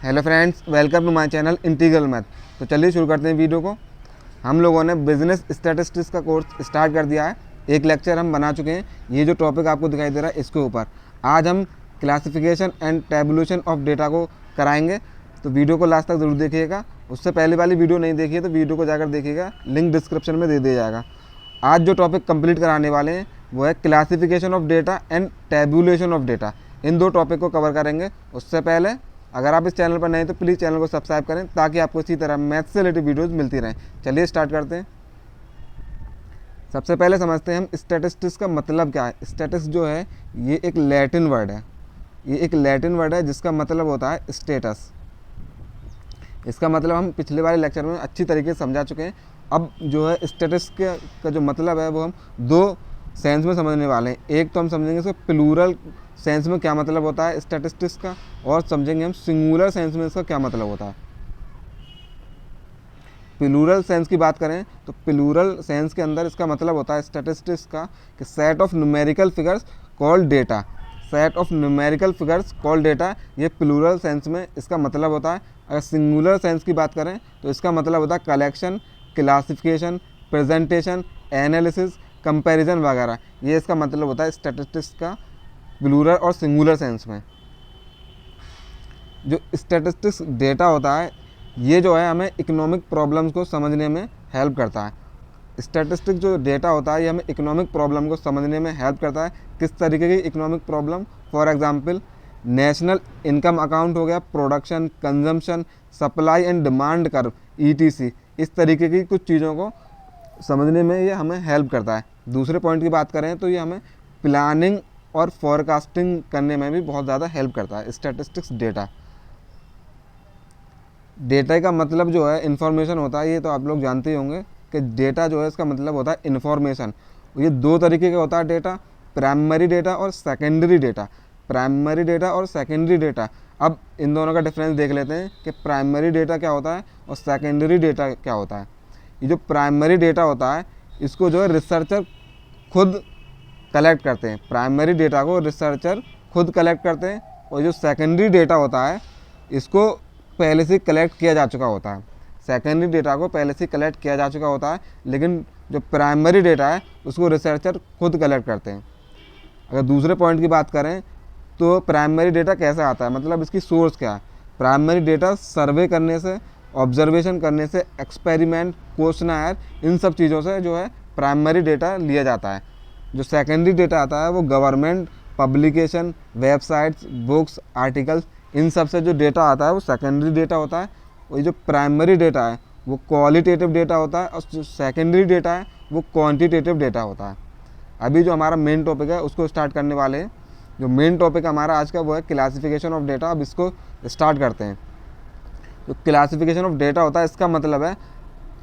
Hello friends, welcome to my channel integral math. तो चलिए शुरू करते हैं वीडियो को। हम लोगों ने बिजनेस स्टैटिस्टिक्स का कोर्स स्टार्ट कर दिया है। एक लेक्चर हम बना चुके हैं। ये जो टॉपिक आपको दिखाई दे रहा है इसके ऊपर आज हम classification and tabulation of data को कराएंगे। तो वीडियो को लास्ट तक ज़रूर देखिएगा। उससे पहले वाली वीडियो नहीं देखी है तो वीडियो को जाकर देखिएगा, लिंक डिस्क्रिप्शन में दे दिया जाएगा। आज जो टॉपिक कंप्लीट कराने वाले हैं वो है classification of data and tabulation of data. इन दो टॉपिक को कवर करेंगे। उससे पहले अगर आप इस चैनल पर नए तो प्लीज़ चैनल को सब्सक्राइब करें ताकि आपको इसी तरह मैथ से रिलेटेड वीडियोस मिलती रहें। चलिए स्टार्ट करते हैं। सबसे पहले समझते हैं हम स्टैटिस्टिक्स का मतलब क्या है। स्टैटिस्टिक्स जो है ये एक लैटिन वर्ड है। ये एक लैटिन वर्ड है जिसका मतलब होता है स्टेटस। इसका मतलब हम पिछले वाले लेक्चर में अच्छी तरीके से समझा चुके हैं। अब जो है स्टैटिस्टिक्स का जो मतलब है वो हम दो सेंस में समझने वाले हैं। एक तो हम समझेंगे इसको प्लूरल सेंस में क्या मतलब होता है स्टैटिस्टिक्स का, और समझेंगे हम सिंगुलर सेंस में इसका क्या मतलब होता है। प्लूरल सेंस की बात करें तो प्लूरल सेंस के अंदर इसका मतलब होता है स्टैटिस्टिक्स का कि set of numerical figures called data. Set of numerical figures called data, ये प्लूरल सेंस में इसका मतलब होता है। अगर सिंगुलर सेंस की बात करें तो इसका मतलब होता है collection, classification, presentation, analysis, comparison वगैरह। ये इसका मतलब होता है स्टैटिस्टिक्स का प्लूरल और सिंगुलर सेंस में। जो स्टैटिस्टिक्स डेटा होता है ये जो है हमें इकोनॉमिक प्रॉब्लम्स को समझने में हेल्प करता है। स्टैटिस्टिक्स जो डेटा होता है ये हमें इकोनॉमिक प्रॉब्लम को समझने में हेल्प करता है। किस तरीके की economic problem? For example national income account हो गया, production, consumption, supply and demand curve, ETC। इस तरीके की कुछ चीज़ों को समझने में ये हमें हेल्प करता है। दूसरे पॉइंट की बात करें तो ये हमें प्लानिंग और फॉरकास्टिंग करने में भी बहुत ज़्यादा हेल्प करता है स्टैटिस्टिक्स डेटा। डेटा का मतलब जो है इन्फॉर्मेशन होता है। ये तो आप लोग जानते ही होंगे कि डेटा जो है इसका मतलब होता है इन्फॉर्मेशन। ये दो तरीके का होता है डेटा, प्राइमरी डेटा और सेकेंडरी डेटा। प्राइमरी डेटा और सेकेंडरी डेटा, अब इन दोनों का डिफरेंस देख लेते हैं कि प्राइमरी डेटा क्या होता है और सेकेंडरी डेटा क्या होता है। ये जो प्राइमरी डेटा होता है इसको जो है रिसर्चर खुद कलेक्ट करते हैं। प्राइमरी डेटा को रिसर्चर खुद कलेक्ट करते हैं, और जो सेकेंडरी डेटा होता है इसको पहले से कलेक्ट किया जा चुका होता है। सेकेंडरी डेटा को पहले से कलेक्ट किया जा चुका होता है, लेकिन जो प्राइमरी डेटा है उसको रिसर्चर खुद कलेक्ट करते हैं। अगर दूसरे पॉइंट की बात करें तो प्राइमरी डेटा कैसे आता है, मतलब इसकी सोर्स क्या है। प्राइमरी डेटा सर्वे करने से, ऑब्जर्वेशन करने से, एक्सपेरिमेंट, क्वेश्चनर, इन सब चीज़ों से जो है प्राइमरी डेटा लिया जाता है। जो सेकेंडरी डेटा आता है वो government, publication, websites, books, articles, इन सब से जो डेटा आता है वो सेकेंडरी डेटा होता है। और जो प्राइमरी डेटा है वो क्वालिटेटिव डेटा होता है, और जो सेकेंडरी डेटा है वो क्वांटिटेटिव डेटा होता है। अभी जो हमारा मेन टॉपिक है उसको स्टार्ट करने वाले हैं। जो मेन टॉपिक हमारा आज का वो है क्लासिफिकेशन ऑफ डेटा। अब इसको स्टार्ट करते हैं। जो क्लासिफिकेशन ऑफ डेटा होता है इसका मतलब है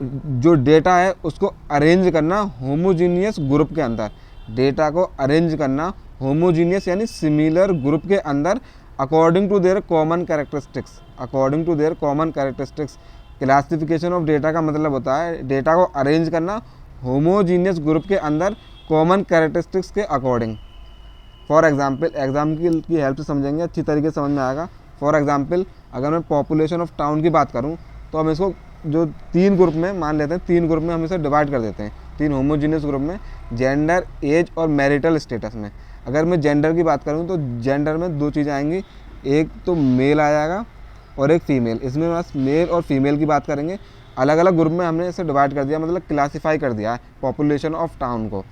जो डेटा है उसको अरेंज करना होमोजीनियस ग्रुप के अंदर। डेटा को अरेंज करना होमोजीनियस यानी सिमिलर ग्रुप के अंदर according to their common characteristics. According to their common characteristics. Classification of data का मतलब होता है डेटा को अरेंज करना होमोजीनियस ग्रुप के अंदर कॉमन कैरेक्टरिस्टिक्स के अकॉर्डिंग। फॉर एग्जाम्पल, एग्जाम्पल की हेल्प से समझेंगे, अच्छी तरीके से समझ में आएगा। फॉर एग्जाम्पल अगर मैं पॉपुलेशन ऑफ टाउन की बात करूँ तो हम इसको जो तीन ग्रुप में मान लेते हैं, तीन ग्रुप में हम इसे डिवाइड कर देते हैं, तीन होमोजीनियस ग्रुप में, जेंडर, एज और मैरिटल स्टेटस में। अगर मैं जेंडर की बात करूं तो जेंडर में दो चीज़ें आएंगी, एक तो मेल आ जाएगा और एक फीमेल। इसमें बस मेल और फीमेल की बात करेंगे। अलग अलग ग्रुप में हमने इसे डिवाइड कर दिया, मतलब क्लासीफाई कर दिया है पॉपुलेशन ऑफ टाउन को।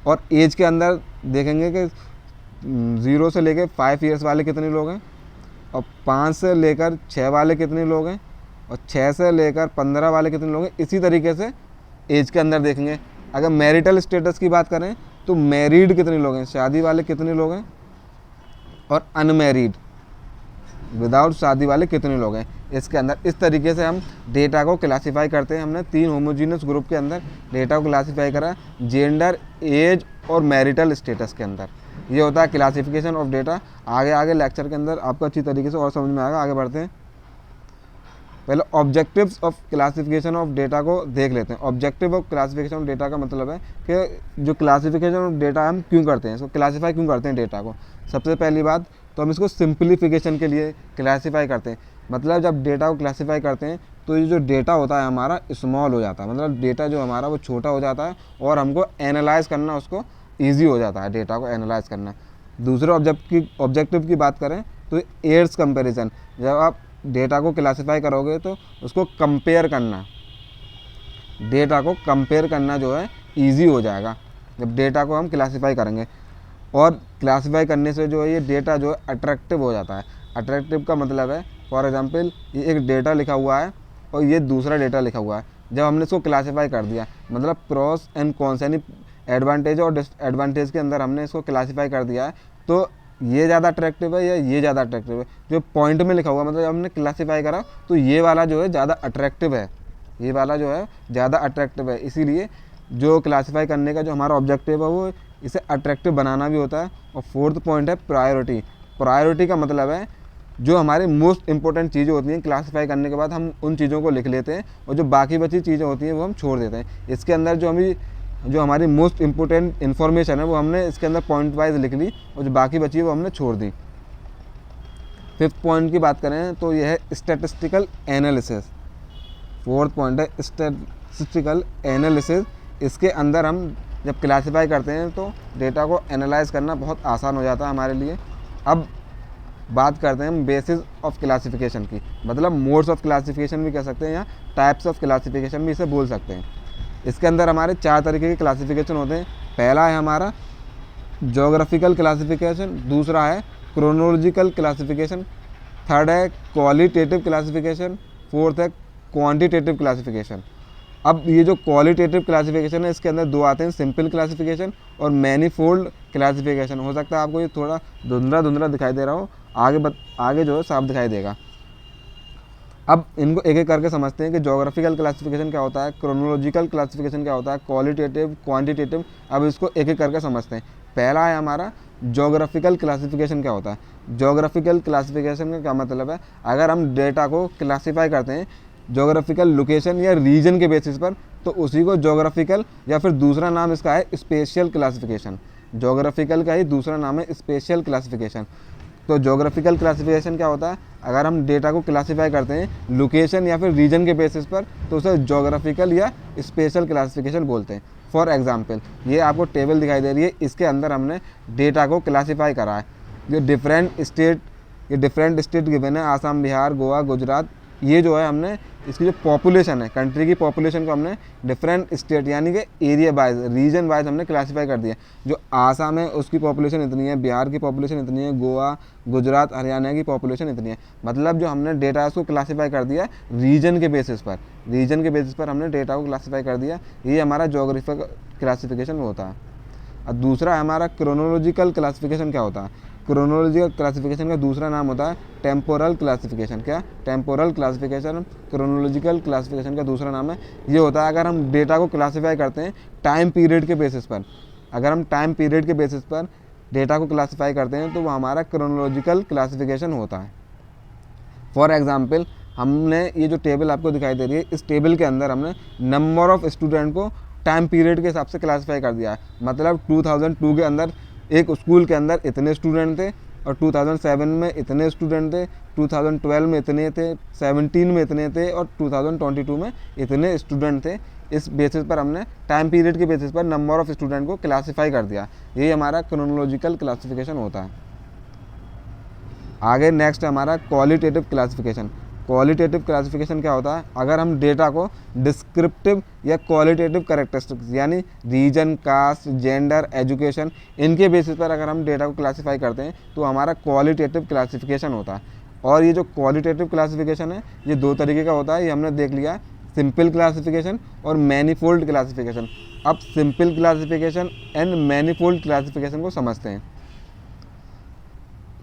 और एज के अंदर देखेंगे कि 0 से लेकर 5 ईयर्स वाले कितने लोग हैं, और 5 से लेकर 6 वाले कितने लोग हैं, और 6 से लेकर 15 वाले कितने लोग हैं। इसी तरीके से एज के अंदर देखेंगे। अगर मैरिटल स्टेटस की बात करें तो मैरिड कितने लोग हैं, शादी वाले कितने लोग हैं, और अनमैरिड विदाउट शादी वाले कितने लोग हैं इसके अंदर। इस तरीके से हम डेटा को क्लासीफाई करते हैं। हमने तीन होमोजीनियस ग्रुप के अंदर डेटा को क्लासीफाई करा, जेंडर, एज और मैरिटल स्टेटस के अंदर। ये होता है क्लासिफिकेशन ऑफ डेटा। आगे लेक्चर के अंदर आपको अच्छी तरीके से और समझ में आएगा। आगे बढ़ते हैं। पहले objectives of classification of data को देख लेते हैं। Objective of classification of data का मतलब है कि जो क्लासिफिकेशन ऑफ डेटा हम क्यों करते हैं, इसको क्लासीफाई क्यों करते हैं डेटा को। सबसे पहली बात, तो हम इसको सिंप्लीफिकेशन के लिए क्लासीफाई करते हैं। मतलब जब डेटा को क्लासीफाई करते हैं तो ये जो डेटा होता है हमारा स्मॉल हो जाता है, मतलब डेटा जो हमारा वो छोटा हो जाता है और हमको एनालाइज करना उसको ईजी हो जाता है, डेटा को एनालाइज करना। दूसरे ऑब्जेक्टिव की बात करें तो एयर्स कंपैरिजन, जब आप डेटा को क्लासीफाई करोगे तो उसको कंपेयर करना, डेटा को कंपेयर करना जो है ईजी हो जाएगा जब डेटा को हम क्लासीफाई करेंगे। और क्लासीफाई करने से जो है ये डेटा जो है अट्रैक्टिव हो जाता है। अट्रैक्टिव का मतलब है, फॉर एग्जांपल ये एक डेटा लिखा हुआ है और ये दूसरा डेटा लिखा हुआ है, जब हमने इसको क्लासीफाई कर दिया, मतलब प्रॉस एंड कॉन्स यानी एडवांटेज और डिसएडवांटेज के अंदर हमने इसको क्लासीफाई कर दिया है, तो ये ज़्यादा अट्रैक्टिव है या ये ज़्यादा अट्रैक्टिव है। जो पॉइंट में लिखा हुआ मतलब जब हमने क्लासीफाई करा तो ये वाला जो है ज़्यादा अट्रैक्टिव है, ये वाला जो है ज़्यादा अट्रैक्टिव है। इसीलिए जो क्लासीफाई करने का जो हमारा ऑब्जेक्टिव है वो इसे अट्रैक्टिव बनाना भी होता है। और फोर्थ पॉइंट है प्रायोरिटी। प्रायोरिटी का मतलब है जो हमारे मोस्ट इंपॉर्टेंट चीज़ें होती हैं क्लासीफाई करने के बाद हम उन चीज़ों को लिख लेते हैं और जो बाकी बची चीज़ें होती हैं वो हम छोड़ देते हैं। इसके अंदर जो हमारी मोस्ट इंपॉर्टेंट इन्फॉर्मेशन है वो हमने इसके अंदर पॉइंट वाइज लिख ली और जो बाकी बची है वो हमने छोड़ दी। फिफ्थ पॉइंट की बात करें तो यह है स्टैटिस्टिकल एनालिसिस। फोर्थ पॉइंट है स्टैटिस्टिकल एनालिसिस। इसके अंदर हम जब क्लासीफाई करते हैं तो डेटा को एनालाइज करना बहुत आसान हो जाता है हमारे लिए। अब बात करते हैं हम बेसिस ऑफ क्लासिफिकेशन की, मतलब मोड्स ऑफ क्लासिफिकेशन भी कह सकते हैं या टाइप्स ऑफ क्लासिफिकेशन भी इसे बोल सकते हैं। इसके अंदर हमारे 4 तरीके के क्लासिफिकेशन होते हैं। पहला है हमारा जोग्राफिकल क्लासिफिकेशन, दूसरा है क्रोनोलॉजिकल क्लासिफिकेशन, थर्ड है क्वालिटेटिव क्लासिफिकेशन, फोर्थ है क्वांटिटेटिव क्लासिफिकेशन। अब ये जो क्वालिटेटिव क्लासिफिकेशन है इसके अंदर 2 आते हैं, सिंपल क्लासिफिकेशन और मैनीफोल्ड क्लासिफिकेशन। हो सकता है आपको ये थोड़ा धुंधला दिखाई दे रहा हो, आगे जो है साफ दिखाई देगा। अब इनको एक एक करके समझते हैं कि जोग्राफिकल क्लासिफिकेशन क्या होता है, क्रोनोलॉजिकल क्लासिफिकेशन क्या होता है, क्वालिटेटिव, क्वांटिटेटिव। अब इसको एक एक करके समझते हैं। पहला है हमारा जोग्राफिकल क्लासिफिकेशन क्या होता है। जोग्राफिकल क्लासिफिकेशन का क्या मतलब है, अगर हम डेटा को क्लासीफाई करते हैं जोग्राफिकल लोकेशन या रीजन के बेसिस पर तो उसी को जोग्राफिकल या फिर दूसरा नाम इसका है स्पेशियल क्लासिफिकेशन। जोग्राफिकल का ही दूसरा नाम है स्पेशियल क्लासिफिकेशन। तो जोग्राफिकल क्लासिफिकेशन क्या होता है, अगर हम डेटा को क्लासीफाई करते हैं लोकेशन या फिर रीजन के बेसिस पर तो उसे जोग्राफिकल या स्पेशल क्लासिफिकेशन बोलते हैं। फॉर एग्जांपल ये आपको टेबल दिखाई दे रही है, इसके अंदर हमने डेटा को क्लासीफाई करा है। ये डिफरेंट स्टेट गिवन है, आसाम, बिहार, गोवा, गुजरात। ये जो है हमने इसकी जो पॉपुलेशन है, कंट्री की पॉपुलेशन को हमने डिफरेंट स्टेट यानी कि एरिया वाइज, रीजन वाइज हमने क्लासीफाई कर दिया। जो आसाम है उसकी पॉपुलेशन इतनी है, बिहार की पॉपुलेशन इतनी है, गोवा, गुजरात, हरियाणा की पॉपुलेशन इतनी है। मतलब जो हमने डेटा उसको क्लासीफाई कर दिया रीजन के बेसिस पर, रीजन के बेसिस पर हमने डेटा को क्लासीफाई कर दिया। ये हमारा जोग्राफिकल क्लासिफिकेशन होता है। और दूसरा हमारा क्रोनोलॉजिकल क्लासिफिकेशन क्या होता है। क्रोनोलॉजिकल क्लासिफिकेशन का दूसरा नाम होता है टेम्पोरल क्लासिफिकेशन। क्या, टेम्पोरल क्लासिफिकेशन क्रोनोलॉजिकल क्लासिफिकेशन का दूसरा नाम है। ये होता है अगर हम डेटा को क्लासीफाई करते हैं टाइम पीरियड के बेसिस पर, अगर हम टाइम पीरियड के बेसिस पर डेटा को क्लासीफाई करते हैं तो वो हमारा क्रोनोलॉजिकल क्लासिफिकेशन होता है। फॉर एग्जाम्पल हमने ये जो टेबल आपको दिखाई दे रही है, इस टेबल के अंदर हमने नंबर ऑफ स्टूडेंट को टाइम पीरियड के हिसाब से क्लासीफाई कर दिया है। मतलब 2002 के अंदर एक स्कूल के अंदर इतने स्टूडेंट थे और 2007 में इतने स्टूडेंट थे, 2012 में इतने थे, 17 में इतने थे और 2022 में इतने स्टूडेंट थे। इस बेसिस पर हमने टाइम पीरियड के बेसिस पर नंबर ऑफ स्टूडेंट को क्लासीफाई कर दिया। यही हमारा क्रोनोलॉजिकल क्लासिफिकेशन होता है। आगे नेक्स्ट हमारा क्वालिटेटिव क्लासिफिकेशन। क्वालिटेटिव क्लासिफिकेशन क्या होता है, अगर हम डेटा को डिस्क्रिप्टिव या क्वालिटेटिव कैरेक्टरिस्टिक्स यानी रीजन, कास्ट, जेंडर, एजुकेशन, इनके बेसिस पर अगर हम डेटा को क्लासीफाई करते हैं तो हमारा क्वालिटेटिव क्लासिफिकेशन होता है। और ये जो क्वालिटेटिव क्लासिफिकेशन है ये 2 तरीके का होता है, ये हमने देख लिया, सिंपल क्लासिफिकेशन और मैनीफोल्ड क्लासिफिकेशन। अब simple classification and manifold classification को समझते हैं।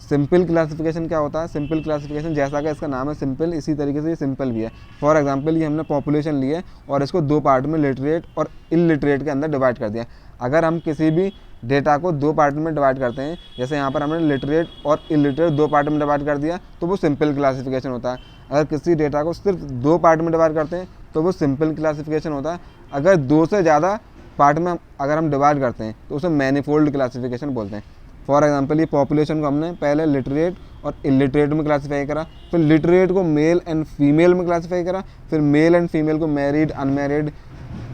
सिंपल क्लासिफिकेशन क्या होता है, सिंपल क्लासिफिकेशन जैसा कि इसका नाम है सिंपल, इसी तरीके से ये सिंपल भी है। फॉर एग्जांपल ये हमने पॉपुलेशन ली है और इसको 2 पार्ट में लिटरेट और इलिटरेट के अंदर डिवाइड कर दिया। अगर हम किसी भी डेटा को 2 पार्ट में डिवाइड करते हैं, जैसे यहाँ पर हमने लिटरेट और इलिटरेट 2 पार्ट में डिवाइड कर दिया तो वो सिंपल क्लासिफिकेशन होता है। अगर किसी डेटा को सिर्फ 2 पार्ट में डिवाइड करते हैं तो वो सिंपल क्लासिफिकेशन होता है। अगर 2 से ज़्यादा पार्ट में अगर हम डिवाइड करते हैं तो उसे मैनीफोल्ड क्लासिफिकेशन बोलते हैं। फॉर एग्जांपल ये पॉपुलेशन को हमने पहले लिटरेट और इलिटरेट में क्लासीफाई करा, फिर लिटरेट को मेल एंड फीमेल में क्लासीफाई करा, फिर मेल एंड फीमेल को मैरिड अनमैरिड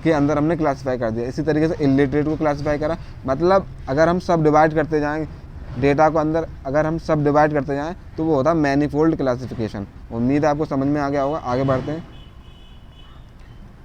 के अंदर हमने क्लासीफाई कर दिया। इसी तरीके से इलिटरेट को क्लासीफाई करा। मतलब अगर हम सब डिवाइड करते जाएँ डेटा को अंदर, अगर हम सब डिवाइड करते जाएँ तो वो होता है मैनीफोल्ड क्लासिफिकेशन। उम्मीद है आपको समझ में आ गया होगा। आगे बढ़ते हैं।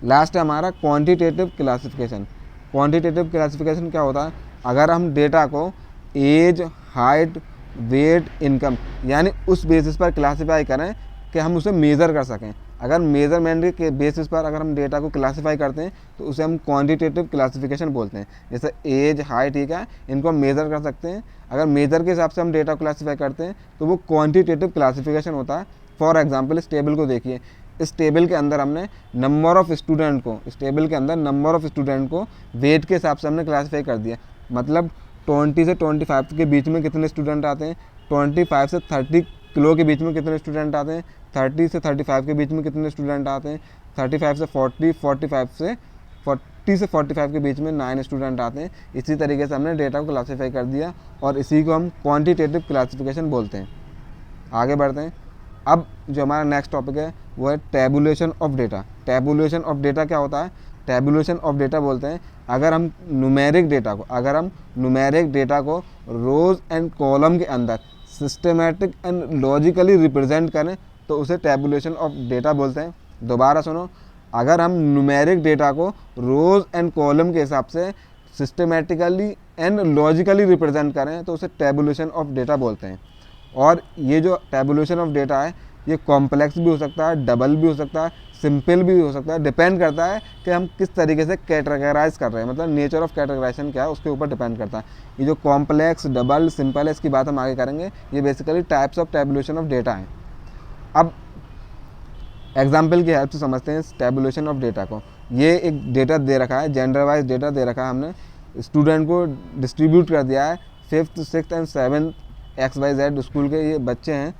लास्ट है हमारा क्वांटिटेटिव क्लासिफिकेशन। क्वांटिटेटिव क्लासिफिकेशन क्या होता है? अगर हम डेटा को एज, हाइट, वेट, इनकम यानी उस बेसिस पर क्लासीफाई करें कि हम उसे मेज़र कर सकें। अगर मेज़रमेंट के बेसिस पर अगर हम डेटा को क्लासीफाई करते हैं तो उसे हम क्वांटिटेटिव क्लासिफिकेशन बोलते हैं। जैसे एज, हाइट, ठीक है, इनको हम मेज़र कर सकते हैं। अगर मेज़र के हिसाब से हम डेटा क्लासीफाई करते हैं तो वो क्वांटिटेटिव क्लासिफिकेशन होता है। फॉर एग्जांपल इस टेबल को देखिए, इस टेबल के अंदर हमने नंबर ऑफ़ स्टूडेंट को, इस टेबल के अंदर नंबर ऑफ़ स्टूडेंट को वेट के हिसाब से हमने क्लासीफाई कर दिया। मतलब 20 से 25 के बीच में कितने स्टूडेंट आते हैं, 25 से 30 किलो के बीच में कितने स्टूडेंट आते हैं, 30 से 35 के बीच में कितने स्टूडेंट आते हैं, 35 से 40, 40 से 45 के बीच में 9 स्टूडेंट आते हैं। इसी तरीके से हमने डेटा को क्लासीफाई कर दिया और इसी को हम क्वांटिटेटिव क्लासिफिकेशन बोलते हैं। आगे बढ़ते हैं। अब जो हमारा नेक्स्ट टॉपिक है वो है tabulation of data. Tabulation of data क्या होता है? टैबुलेशन ऑफ डेटा बोलते हैं अगर हम न्यूमेरिक डेटा को रोज़ एंड कॉलम के अंदर सिस्टमेटिक एंड लॉजिकली रिप्रेजेंट करें तो उसे टैबुलेशन ऑफ डेटा बोलते हैं। दोबारा सुनो, अगर हम न्यूमेरिक डेटा को रोज़ एंड कॉलम के हिसाब से सिस्टमेटिकली एंड लॉजिकली रिप्रेजेंट करें तो उसे टैबुलेशन ऑफ डेटा बोलते हैं। और ये जो टैबुलेशन ऑफ डेटा है ये कॉम्प्लेक्स भी हो सकता है, डबल भी हो सकता है, सिंपल भी हो सकता है। डिपेंड करता है कि हम किस तरीके से कैटेगराइज कर रहे हैं, मतलब नेचर ऑफ कैटेगराइजेशन क्या है उसके ऊपर डिपेंड करता है। ये जो कॉम्प्लेक्स, डबल, सिंपल है इसकी बात हम आगे करेंगे। ये basically types of tabulation of data हैं। अब एग्जाम्पल की हेल्प से समझते हैं टैबुलेशन ऑफ डेटा को। ये एक डेटा दे रखा है, जेंडर वाइज डेटा दे रखा है, हमने स्टूडेंट को डिस्ट्रीब्यूट कर दिया है 5th, 6th and 7th XYZ school के ये बच्चे हैं।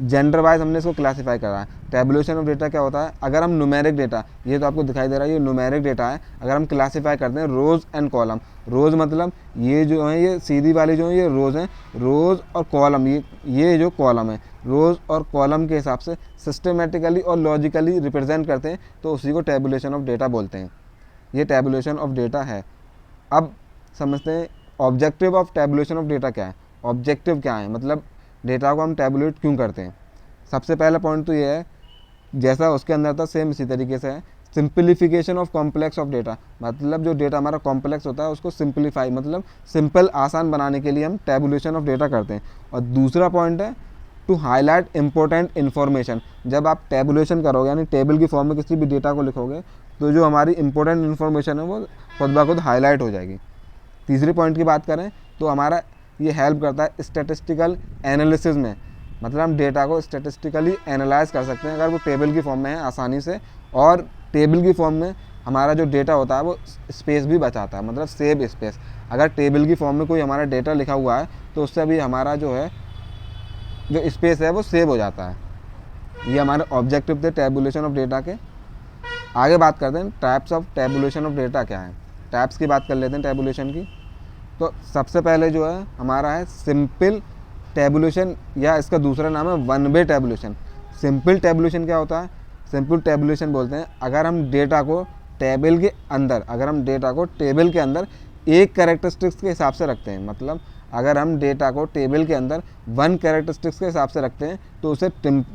जेंडर वाइज हमने इसको क्लासीफाई करा है। टैबुलेशन ऑफ डेटा क्या होता है? अगर हम न्यूमेरिक डेटा, ये तो आपको दिखाई दे रहा है ये न्यूमेरिक डेटा है, अगर हम क्लासीफाई करते हैं रोज़ एंड कॉलम। रोज़ मतलब ये जो है ये सीधी वाली जो है ये रोज़ हैं, रोज़ और कॉलम ये जो कॉलम है, रोज़ और कॉलम के हिसाब से सिस्टमेटिकली और लॉजिकली रिप्रेजेंट करते हैं तो उसी को टैबुलेशन ऑफ डेटा बोलते हैं। ये टैबुलेशन ऑफ डेटा है। अब समझते हैं objective of tabulation of data क्या है। ऑब्जेक्टिव क्या है, मतलब डेटा को हम टैबुलेट क्यों करते हैं। सबसे पहला पॉइंट तो ये है, जैसा उसके अंदर था सेम इसी तरीके से है, simplification of complex of data. मतलब जो डेटा हमारा कॉम्प्लेक्स होता है उसको सिंप्लीफाई, मतलब सिंपल, आसान बनाने के लिए हम टैबुलेशन ऑफ डेटा करते हैं। और दूसरा पॉइंट है टू हाईलाइट इंपॉर्टेंट इन्फॉर्मेशन। जब आप टैबुलेशन करोगे यानी टेबल की फॉर्म में किसी भी डेटा को लिखोगे तो जो हमारी इंपॉर्टेंट इन्फॉर्मेशन है वो खुद ब खुद हाईलाइट हो जाएगी। तीसरे पॉइंट की बात करें तो हमारा ये हेल्प करता है स्टैटिस्टिकल एनालिसिस में। मतलब हम डेटा को स्टैटिस्टिकली एनालाइज कर सकते हैं अगर वो टेबल की फॉर्म में है आसानी से। और टेबल की फॉर्म में हमारा जो डेटा होता है वो स्पेस भी बचाता है, मतलब सेव स्पेस। अगर टेबल की फॉर्म में कोई हमारा डेटा लिखा हुआ है तो उससे भी हमारा जो है जो स्पेस है वो सेव हो जाता है। ये हमारे ऑब्जेक्टिव थे टैबुलेशन ऑफ डेटा के। आगे बात करते हैं types of tabulation of data क्या है। टाइप्स की बात कर लेते हैं टैबुलेशन की। तो सबसे पहले जो है हमारा है सिंपल टैबुलेशन, या इसका दूसरा नाम है one way tabulation. Simple tabulation क्या होता है? सिंपल टैबुलेशन बोलते हैं अगर हम डेटा को टेबल के अंदर एक कैरेक्टरिस्टिक्स के हिसाब से रखते हैं। मतलब अगर हम डेटा को टेबल के अंदर वन कैरेक्टरिस्टिक्स के हिसाब से रखते हैं तो उसे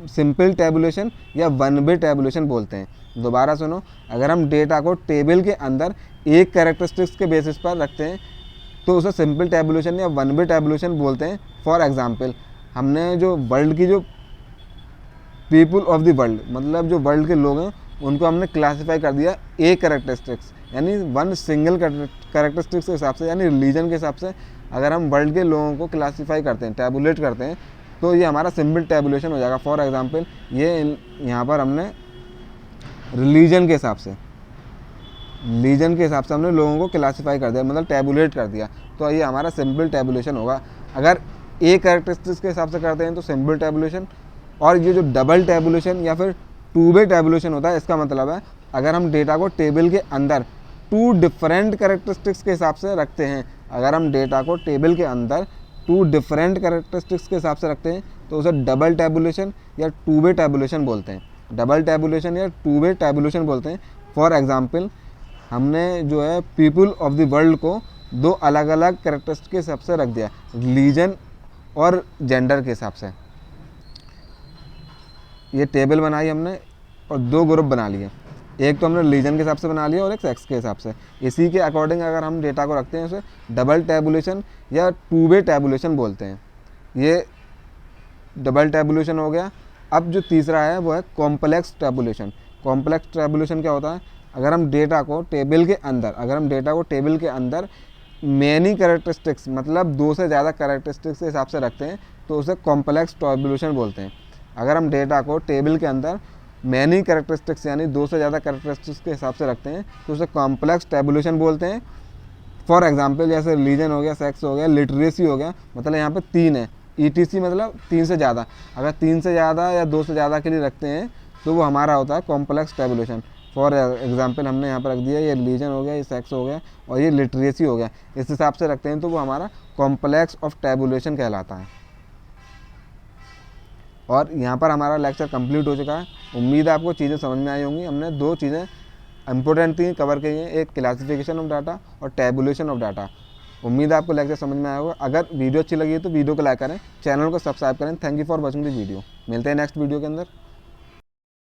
सिंपल टैबुलेशन या वन वे टैबुलेशन बोलते हैं। दोबारा सुनो, अगर हम डेटा को टेबल के अंदर एक कैरेक्टरिस्टिक्स के बेसिस पर रखते हैं तो उसे सिंपल टैबुलेशन या वन वे टैबुलेशन बोलते हैं। फॉर एग्जांपल हमने जो वर्ल्ड की जो पीपल ऑफ द वर्ल्ड, मतलब जो वर्ल्ड के लोग हैं उनको हमने क्लासीफाई कर दिया एक कैरेक्टरिस्टिक्स यानी वन सिंगल कैरेक्टरिस्टिक्स के हिसाब से, यानी रिलीजन के हिसाब से अगर हम वर्ल्ड के लोगों को क्लासीफाई करते हैं, टैबुलेट करते हैं तो ये हमारा सिंपल टैबुलेशन हो जाएगा। फॉर एग्जांपल ये यहाँ पर हमने रिलीजन के हिसाब से हमने लोगों को क्लासीफाई कर दिया, मतलब टैबुलेट कर दिया, तो ये हमारा सिंपल टैबुलेशन होगा। अगर एक कैरेक्टरिस्टिक्स के हिसाब से करते हैं तो सिंपल टैबुलेशन। और ये जो डबल टैबुलेशन या फिर टू वे टैबुलेशन होता है, इसका मतलब है अगर हम डेटा को टेबल के अंदर टू डिफरेंट कैरेक्टरिस्टिक्स के हिसाब से रखते हैं, अगर हम डेटा को टेबल के अंदर टू डिफरेंट कैरेक्टरिस्टिक्स के हिसाब से रखते हैं तो उसे डबल टैबुलेशन या टू वे टैबुलेशन बोलते हैं। डबल टैबुलेशन या टू वे टैबुलेशन बोलते हैं। फॉर एग्जांपल हमने जो है पीपल ऑफ द वर्ल्ड को दो अलग अलग कैरेक्टरिस्टिक के हिसाब से रख दिया, रिलीजन और जेंडर के हिसाब से। ये टेबल बनाई हमने और दो ग्रुप बना लिए, एक तो हमने रिलीजन के हिसाब से बना लिया और एक सेक्स के हिसाब से। इसी के अकॉर्डिंग अगर हम डेटा को रखते हैं उसे डबल टैबुलेशन या टू वे टैबुलेशन बोलते हैं। ये डबल टैबुलेशन हो गया। अब जो तीसरा है वो है कॉम्प्लेक्स टैबुलेशन। कॉम्प्लेक्स टैबुलेशन क्या होता है, अगर हम डेटा को टेबल के अंदर मैनी कैरेक्टरिस्टिक्स मतलब दो से ज़्यादा कैरेक्टरिस्टिक्स के हिसाब से रखते हैं तो उसे कॉम्प्लेक्स टैबुलेशन बोलते हैं। अगर हम डेटा को टेबल के अंदर मैनी कैरेक्टरिस्टिक्स यानी दो से ज़्यादा कैरेक्टरिस्टिक्स के हिसाब से रखते हैं तो उसे कॉम्प्लेक्स टैबुलेशन बोलते हैं। फॉर एग्जांपल जैसे रिलीजन हो गया, सेक्स हो गया, लिटरेसी हो गया, मतलब यहाँ पे 3 है, ETC मतलब 3 से ज़्यादा। अगर 3 से ज़्यादा या 2 से ज़्यादा के लिए रखते हैं तो वो हमारा होता है कॉम्प्लेक्स टैबुलेशन। फॉर एग्जांपल हमने यहाँ पर रख दिया ये रिलीजन हो गया, ये सेक्स हो गया और ये लिटरेसी हो गया, इस हिसाब से रखते हैं तो वो हमारा कॉम्प्लेक्स ऑफ टैबुलेशन कहलाता है। और यहाँ पर हमारा लेक्चर कंप्लीट हो चुका है। उम्मीद है आपको चीज़ें समझ में आई होंगी। हमने दो चीज़ें इंपॉर्टेंट थी कवर की हैं, एक क्लासिफिकेशन ऑफ डाटा और टैबुलेशन ऑफ डाटा। उम्मीद है आपको लेक्चर समझ में आया होगा। अगर वीडियो अच्छी लगी है तो वीडियो को लाइक करें, चैनल को सब्सक्राइब करें। Thank you for watching the video. मिलते हैं नेक्स्ट वीडियो के अंदर।